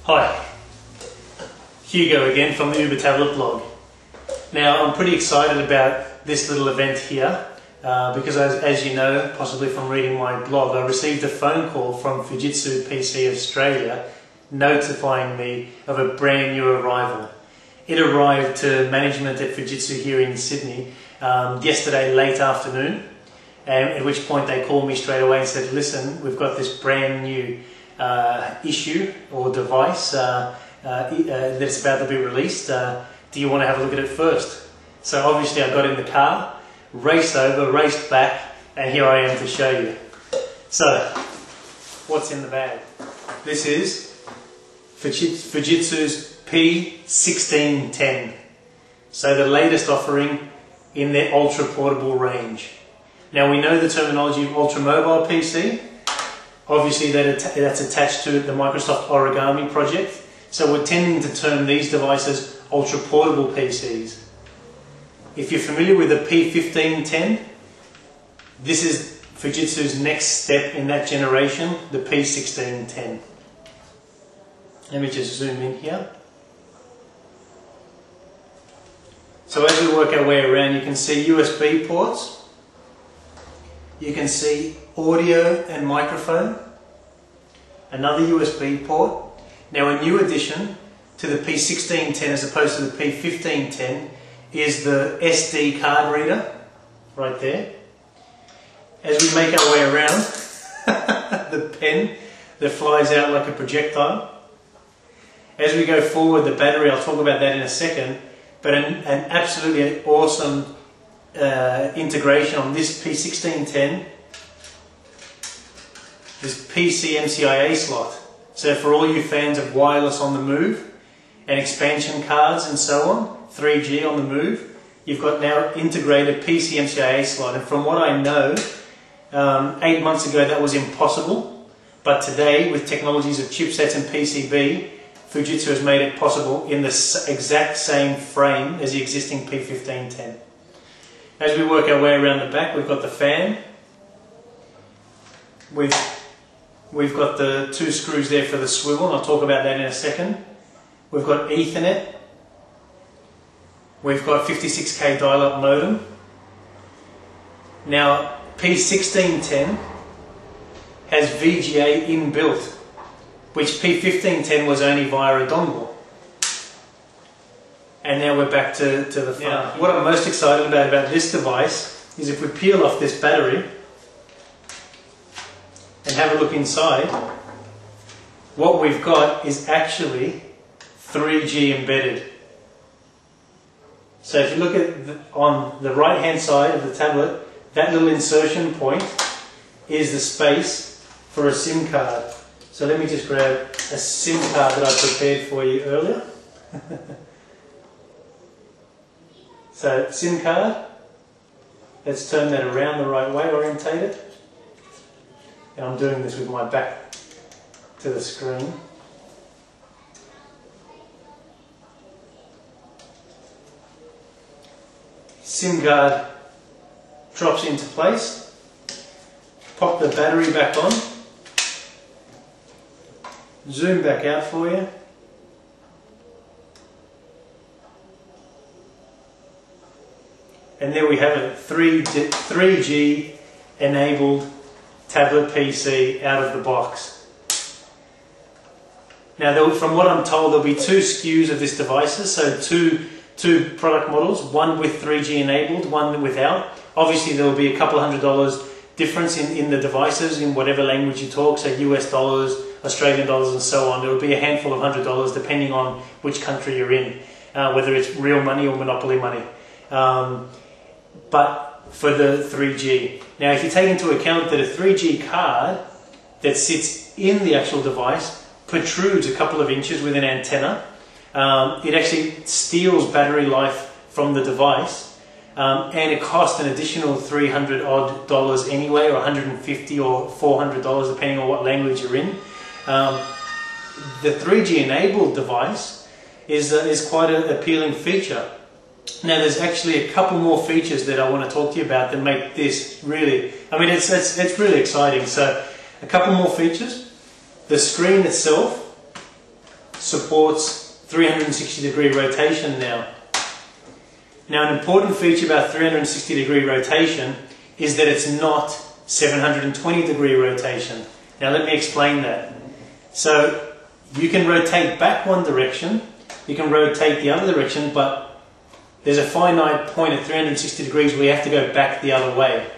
Hi, Hugo again from the Uber Tablet blog. Now I'm pretty excited about this little event here because as you know, possibly from reading my blog, I received a phone call from Fujitsu PC Australia notifying me of a brand new arrival. It arrived to management at Fujitsu here in Sydney yesterday late afternoon, and at which point they called me straight away and said, listen, we've got this brand new issue or device that's about to be released. Do you want to have a look at it first? So obviously I got in the car, raced over, raced back, and here I am to show you. So, what's in the bag? This is Fujitsu's P1610. So the latest offering in their ultra portable range. Now we know the terminology of ultra mobile PC. Obviously that's attached to the Microsoft Origami project. So we're tending to term these devices ultra portable PCs. If you're familiar with the P1510, this is Fujitsu's next step in that generation, the P1610. Let me just zoom in here. So as we work our way around, you can see USB ports. You can see audio and microphone, another USB port. Now a new addition to the P1610 as opposed to the P1510 is the SD card reader, right there. As we make our way around, the pen that flies out like a projectile. As we go forward, the battery, I'll talk about that in a second, but an absolutely awesome integration on this P1610, this PC-MCIA slot. So for all you fans of wireless on the move and expansion cards and so on, 3G on the move, you've got now integrated PC-MCIA slot. And from what I know, 8 months ago that was impossible, but today with technologies of chipsets and PCB, Fujitsu has made it possible in the exact same frame as the existing P1510. As we work our way around the back, we've got the fan. We've got the two screws there for the swivel, and I'll talk about that in a second. We've got Ethernet. We've got 56K dial-up modem. Now, P1610 has VGA inbuilt, which P1510 was only via a dongle. And now we're back to the front. Now, what I'm most excited about this device is if we peel off this battery and have a look inside, what we've got is actually 3G embedded. So if you look at on the right hand side of the tablet, that little insertion point is the space for a SIM card. So let me just grab a SIM card that I prepared for you earlier. So SIM card, let's turn that around the right way, orientate it. And I'm doing this with my back to the screen. SIM card drops into place. Pop the battery back on. Zoom back out for you. And there we have it, 3G enabled tablet PC out of the box. Now from what I'm told, there'll be two SKUs of this devices, so two product models, one with 3G enabled, one without. Obviously there will be a couple $100 difference in the devices in whatever language you talk, so US dollars, Australian dollars and so on. There will be a handful of $100 depending on which country you're in, whether it's real money or monopoly money. But for the 3G. Now if you take into account that a 3G card that sits in the actual device protrudes a couple of inches with an antenna, it actually steals battery life from the device, and it costs an additional $300 odd anyway, or $150 or $400 depending on what language you're in. The 3G enabled device is quite an appealing feature. Now there's actually a couple more features that I want to talk to you about that make this really, I mean it's really exciting. So a couple more features. The screen itself supports 360-degree rotation now. Now, an important feature about 360-degree rotation is that it's not 720-degree rotation. Now, let me explain that. So, you can rotate back one direction, you can rotate the other direction, but there's a finite point at 360 degrees where you have to go back the other way.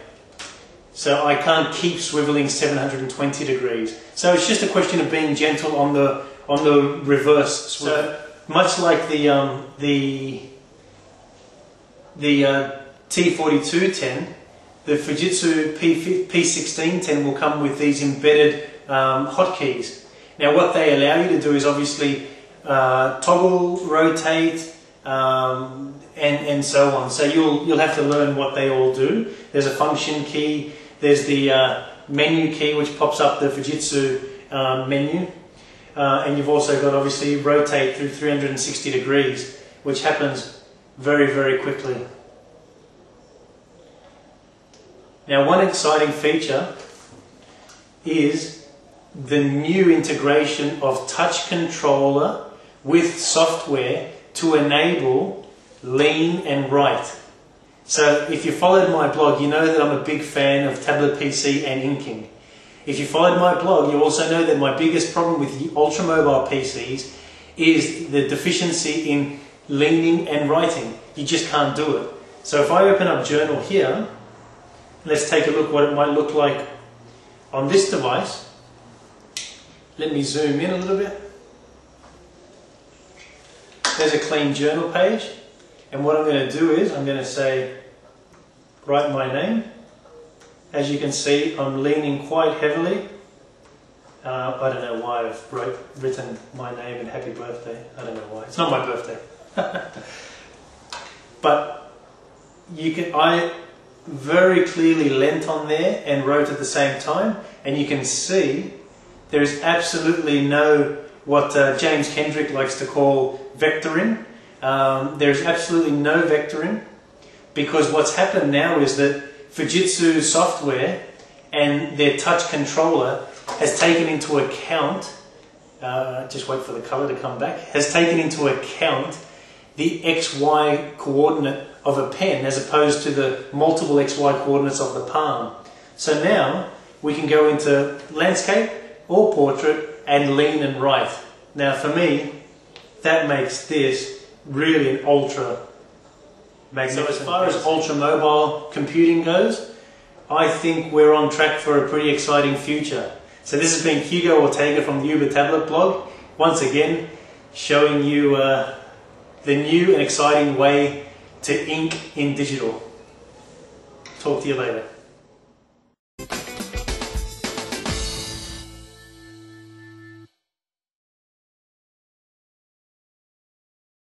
So I can't keep swiveling 720 degrees. So it's just a question of being gentle on the reverse swivel. So much like the T4210, the Fujitsu P1610 will come with these embedded hotkeys. Now what they allow you to do is obviously toggle, rotate, and so on. So you'll have to learn what they all do. There's a function key, there's the menu key which pops up the Fujitsu menu, and you've also got obviously rotate through 360 degrees, which happens very, very quickly. Now, one exciting feature is the new integration of touch controller with software to enable lean and write. So if you followed my blog, you know that I'm a big fan of tablet PC and inking. If you followed my blog, you also know that my biggest problem with the ultra-mobile PCs is the deficiency in leaning and writing. You just can't do it. So if I open up Journal here, let's take a look what it might look like on this device. Let me zoom in a little bit. There's a clean journal page, and what I'm going to do is I'm going to say write my name. As you can see, I'm leaning quite heavily. I don't know why I've written my name and happy birthday. I don't know why. It's not my birthday. But I very clearly leant on there and wrote at the same time, and you can see there is absolutely no what James Kendrick likes to call vectoring. There is absolutely no vectoring, because what's happened now is that Fujitsu software and their touch controller has taken into account, just wait for the color to come back, has taken into account the XY coordinate of a pen as opposed to the multiple XY coordinates of the palm. So now we can go into landscape or portrait and lean and write. Now for me, that makes this really an ultra magnificent. So as far as ultra mobile computing goes, I think we're on track for a pretty exciting future. So this has been Hugo Ortega from the Uber Tablet blog, once again showing you the new and exciting way to ink in digital. Talk to you later.